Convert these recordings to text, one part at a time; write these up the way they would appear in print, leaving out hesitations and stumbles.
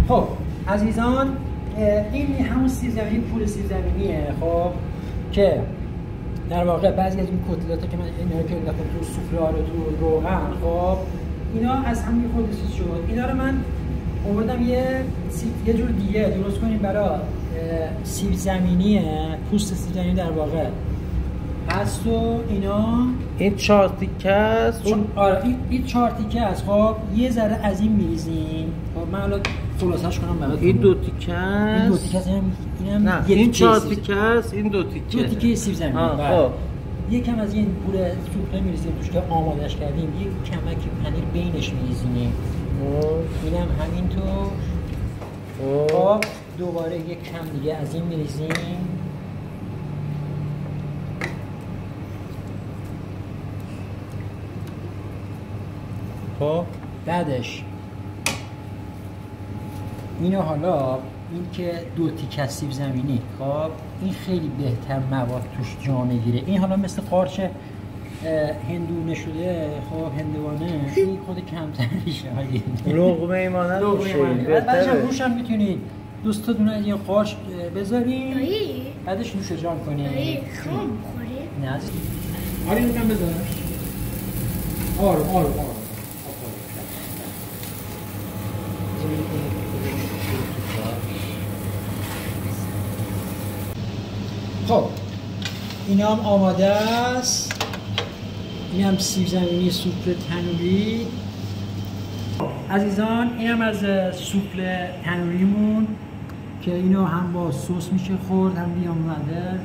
خب عزیزان، این همون سیب زمینی، پول سیب زمینیه. خب که در واقع بعضی از این کتلتا که من اینا رو که انداختم تو سوفله ها رو تو روغن، خب اینا از هم یه خورده چیز شد. اینا رو من آوردم یه جور دیگه درست کنیم برای سیب زمینیه، پوست سیب زمینی در واقع هست. و اینا این 4 تیکه است. آره این 4 تیکه است. خب یه ذره از این میریزیم. خب من الان خلاصش کنم براتون. این 2 تیکه است. این 2 تیکه است. اینم نه این 4 تیکه است، این 2 تیکه. 2 تیکه سیب زمینی. خب یکم از این پول سوپله میریزیم توش که آمادهش کردیم. یک کمک پنیر بینش میریزیم. اینم همینطور. خب دوباره یک کم دیگه از این میریزیم. خب بعدش اینو حالا این که 2 تیکه سیب زمینی، خب این خیلی بهتر مواد توش جا میگیره. این حالا مثل قارچ هندونه شده، خب هندوانه، این خود کمتر میشه. لقمه ایمانه بعدش هم روش هم میتونید دوست تا دونه از این قارچ بذارید، بعدش نوش جان کنید. خام بخوری؟ نه عزیز. آره اینو هم بذار. آروم. خب اینا هم آماده است. این هم سیب زمینی سوفله تنوری. عزیزان این هم از سوفله تنوریمون که اینو هم با سس میشه خورد، هم بیامونده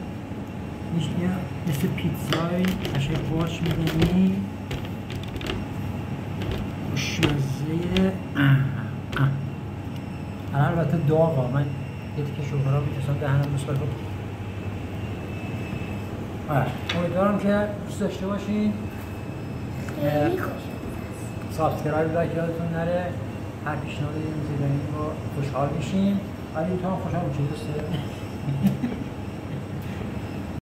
میشه مثل پیتزای قشنگ قارچ میدنی خوشمزه. البته داغا، من یه تیکه شوکولا میکشم دهنم بسپار. امیدوارم که دوست داشته باشین. سابسکرایب لایک یادتون نره. هر پیشنهادی میزنید رو خوشحال میشین. ولی تو هم خوشحال میشین دوست